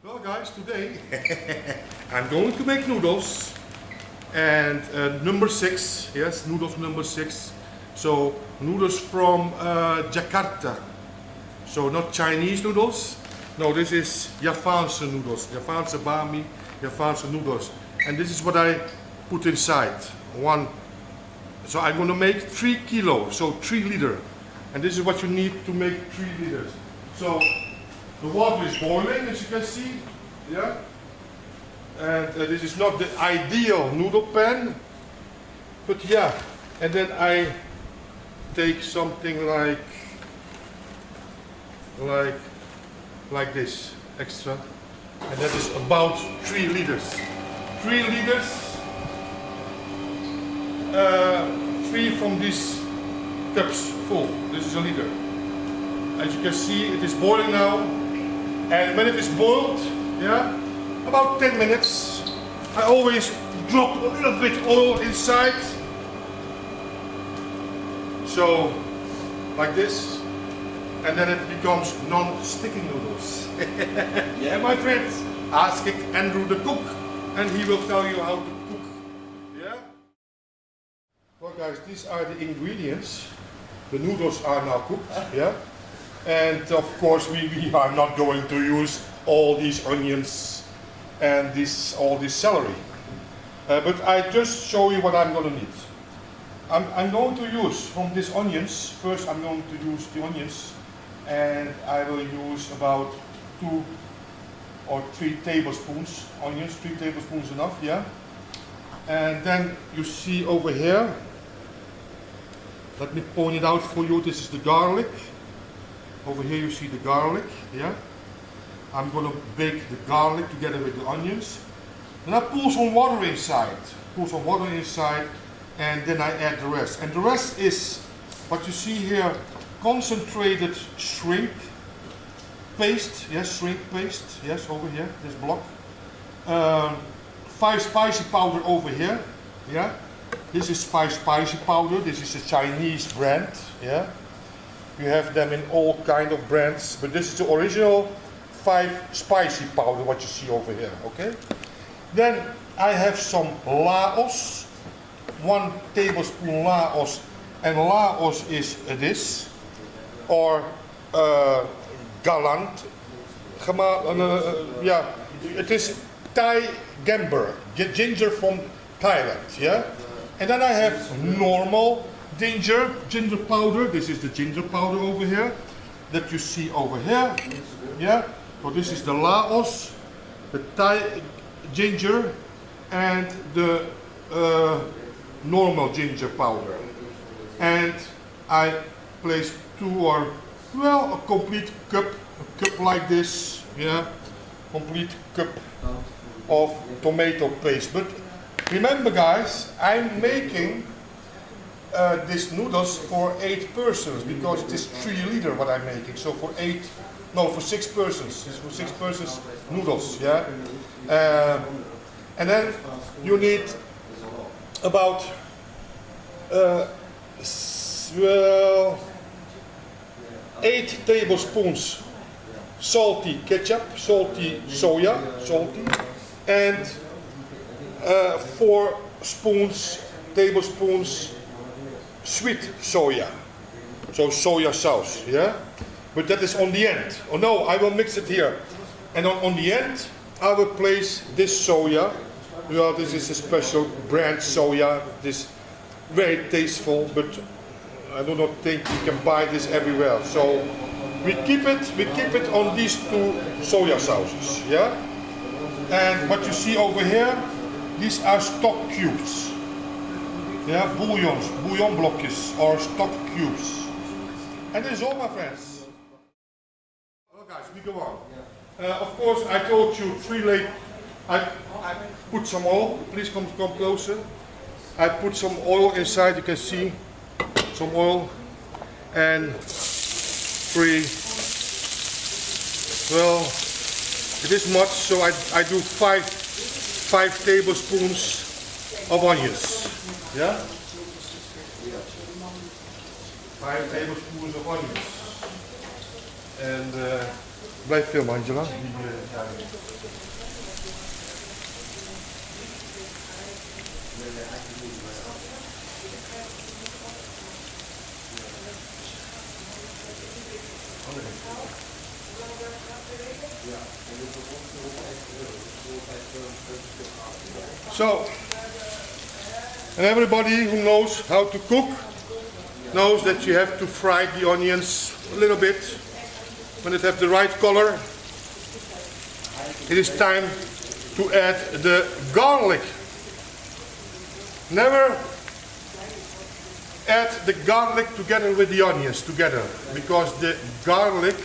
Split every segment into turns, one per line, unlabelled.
Well guys, today I'm going to make noodles and number 6, yes, noodles number 6. So noodles from Jakarta. So not Chinese noodles, no, this is Javaanse noodles, Javaanse Bami, Javaanse noodles. And this is what I put inside. So I'm going to make 3 kilos, so 3 liters. And this is what you need to make 3 liters. So the water is boiling, as you can see, yeah. And this is not the ideal noodle pan, but yeah. And then I take something like this extra, and that is about 3 liters. 3 liters. 3 from these cups full. This is a liter. As you can see, it is boiling now. And when it is boiled, yeah, about 10 minutes, I always drop a little bit oil inside. So, like this, and then it becomes non-sticking noodles. Yeah, my friends, ask it Andrew the cook, and he will tell you how to cook. Yeah. Well, guys, these are the ingredients. The noodles are now cooked. Yeah. And of course we are not going to use all these onions and all this celery. But I just show you what I'm going to need. I'm going to use from these onions, first I'm going to use the onions, and I will use about 2 or 3 tablespoons onions, 3 tablespoons enough, yeah. And then you see over here, let me point it out for you, this is the garlic. Over here you see the garlic, yeah. I'm going to bake the garlic together with the onions. Then I pour some water inside. And then I add the rest. And the rest is what you see here, concentrated shrimp paste. Yes, shrimp paste. Yes, over here, this block. 5 spicy powder over here. Yeah. This is 5 spicy powder. This is a Chinese brand. Yeah. You have them in all kind of brands, but this is the original 5 spicy powder, what you see over here, okay? Then I have some Laos, 1 tablespoon Laos, and Laos is this, or galant, yeah, it is Thai gamber, ginger from Thailand, yeah? And then I have normal ginger powder. This is the ginger powder over here that you see over here. Yeah. So this is the Laos, the Thai ginger, and the normal ginger powder. And I place 2 or a complete cup, like this. Yeah. Complete cup of tomato paste. But remember, guys, I'm making these noodles for 8 persons, because it is 3 liters what I'm making. So for 6 persons. It's for 6 persons noodles, yeah. And then you need about 8 tablespoons salty ketchup, salty soya, and 4 tablespoons sweet soya, so soya sauce, yeah? But that is on the end. Oh no, I will mix it here. And on the end, I will place this soya. Well, this is a special brand soya. This very tasteful, but I do not think you can buy this everywhere. So we keep it on these 2 soya sauces, yeah? And what you see over here, these are stock cubes. Yeah, bouillon blokjes, or stock cubes. And this is all, my friends. Well guys, we go on. Of course, I told you 3 layers. I put some oil, please come closer. I put some oil inside, you can see some oil. And 3, well, it is much, so I do 5 tablespoons of onions. Yeah? 5 tablespoons of onions. And Blijf filmen, Angela. So, and everybody who knows how to cook knows that you have to fry the onions a little bit. When it has the right color, it is time to add the garlic. Never add the garlic together with the onions together, because the garlic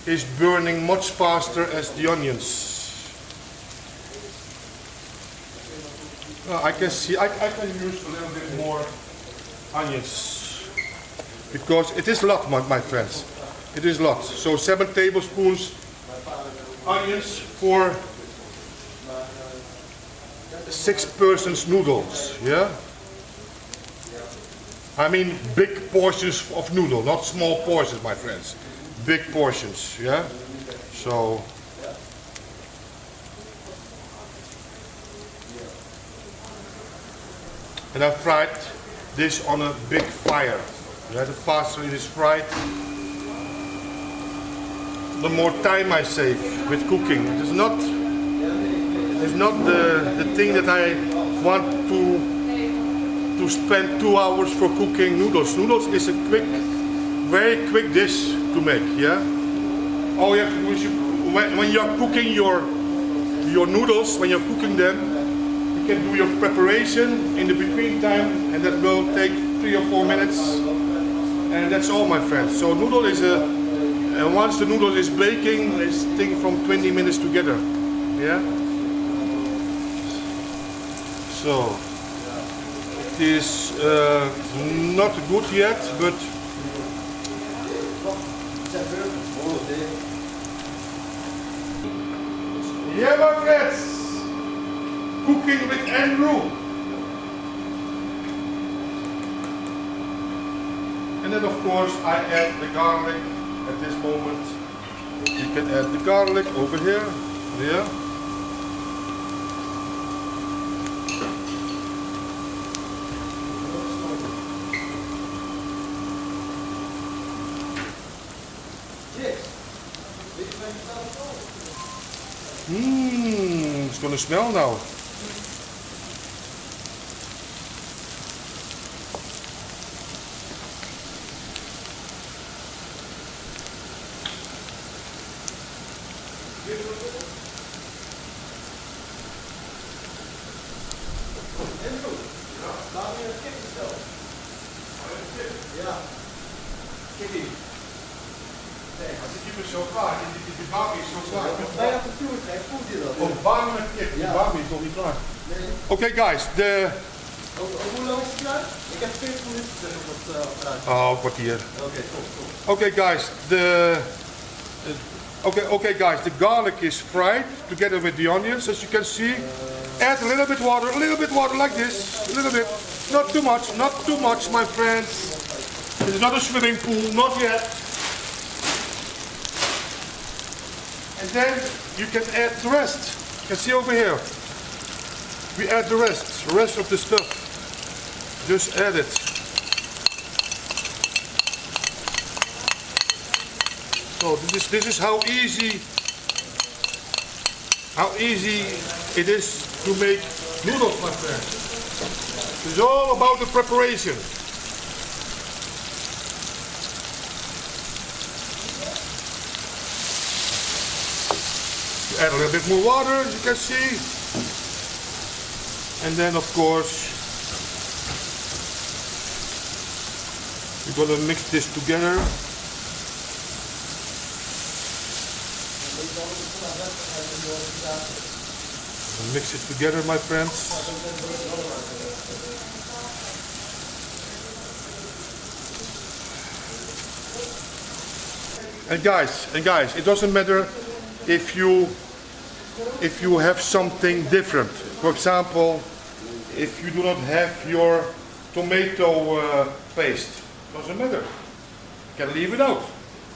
is burning much faster as the onions. I can see, I can use a little bit more onions, because it is a lot, my friends. It is a lot. So 7 tablespoons onions for 6 persons noodles, yeah? I mean big portions of noodle, not small portions, my friends. Big portions, yeah? So and I fried this on a big fire. Yeah, the faster it is fried, the more time I save with cooking. It is not the thing that I want to spend 2 hours for cooking noodles. Noodles is a quick, very quick dish to make. Yeah. All you have to do is when you are cooking your noodles, when you're cooking them, you can do your preparation in the between time, and that will take 3 or 4 minutes, and that's all, my friends. So noodle is and once the noodle is baking, it's taking from 20 minutes together. Yeah. So it is not good yet, but yeah, my friends. Cooking with Andrew. And then of course I add the garlic at this moment. You can add the garlic over here. Yeah. It's gonna smell now.
Ja.
Kikkie. Nee, als ik hier zo klaar, die bami is zo klaar.
Bijna verstuurd, hè? Voelt je dat?
Oh, bami met kip, die bami is nog niet klaar. Nee. Okay guys,
hoe lang is het klaar? Ik heb 40 minuten gezegd op dat apparaat.
Oh, kwartier.
Oké, top.
Okay guys, okay guys, the garlic is fried together with the onions, as you can see. Add a little bit water like this, a little bit. Not too much, my friends. It is not a swimming pool, not yet. And then you can add the rest. You can see over here. We add the rest of the stuff. Just add it. So this is how easy it is to make noodles, my friends. It's all about the preparation. You add a little bit more water, as you can see. And then of course we're gonna mix this together. Mix it together, my friends. And guys, it doesn't matter if you have something different. For example, if you do not have your tomato paste, doesn't matter. You can leave it out.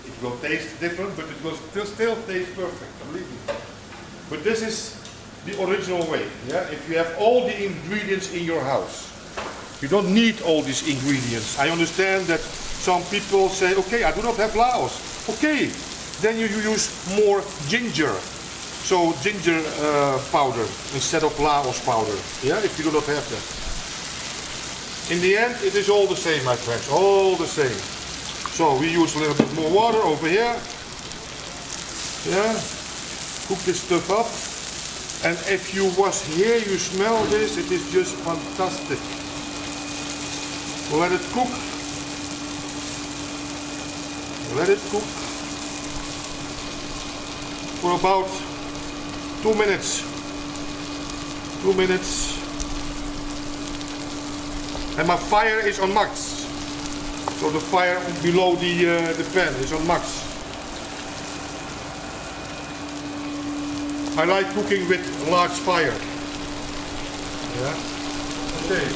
It will taste different, but it will still taste perfect, believe me. But this is the original way. Yeah? If you have all the ingredients in your house. You don't need all these ingredients. I understand that some people say, okay, I do not have Laos. Okay, then you use more ginger. So ginger powder instead of Laos powder. Yeah, if you do not have that. In the end, it is all the same, my friends, all the same. So we use a little bit more water over here. Yeah, cook this stuff up. And if you was here, you smell this, it is just fantastic. Let it cook. Let it cook for about 2 minutes. 2 minutes. And my fire is on max. So the fire below the pan is on max. I like cooking with large fire. Yeah. Okay.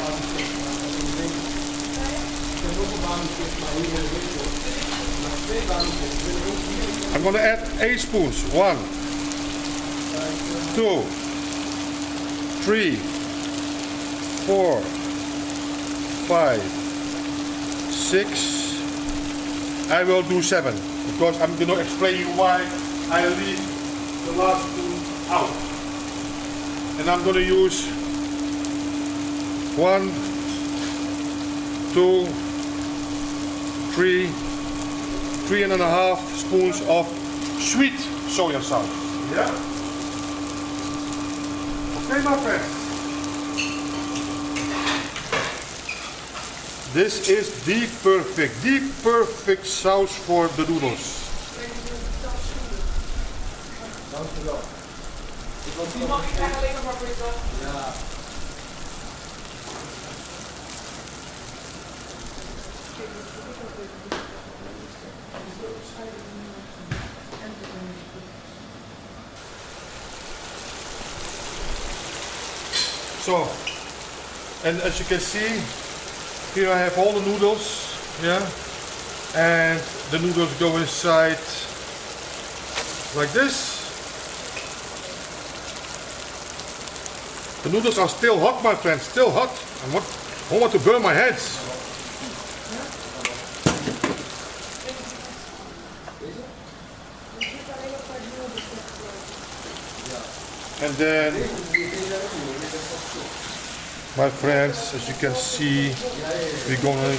I'm going to add 8 spoons. 1, 2, 3, 4, 5, 6. I will do 7 because I'm going to explain you why I leave the last spoon out. And I'm going to use 1, 2, 3, 3.5 spoons of sweet soya sauce. Yeah? Okay, my friends. This is the perfect sauce for the noodles.
Dankjewel.
Die mag ik eigenlijk alleen maar voor
Ja.
So, and as you can see, here I have all the noodles, yeah, and the noodles go inside like this. The noodles are still hot, my friends, still hot. I want to burn my hands. And then, my friends, as you can see, we're going to...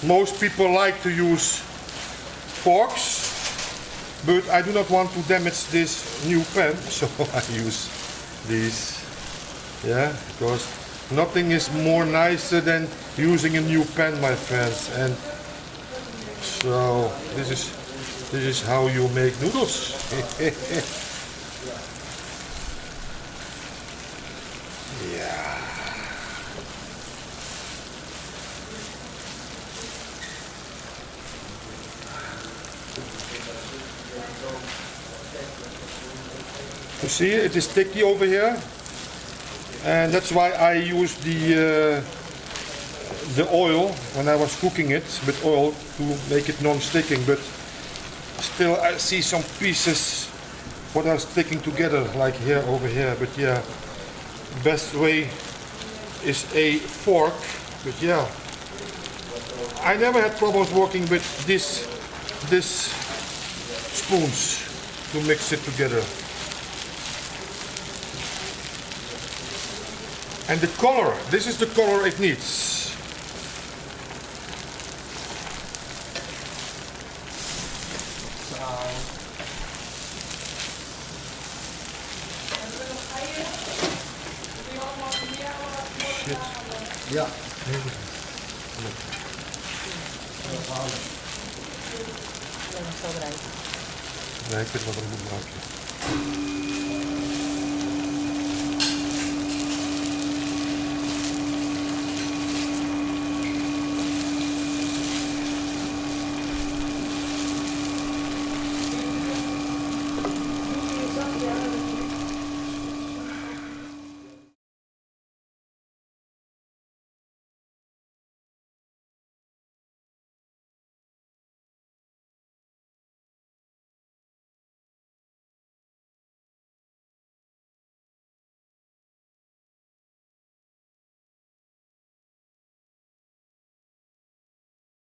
Most people like to use forks, but I do not want to damage this new pan, so I use these. Yeah, because nothing is more nicer than using a new pan, my friends. And so this is how you make noodles. Yeah. You see, it is sticky over here, and that's why I use the oil when I was cooking it with oil to make it non-sticking. But still, I see some pieces what are sticking together, like here, over here. But yeah, best way is a fork. But yeah, I never had problems working with this spoons to mix it together. And the color, this is the color it needs. Shit.
Ja.
Nee, ik weet wat ik moet maken.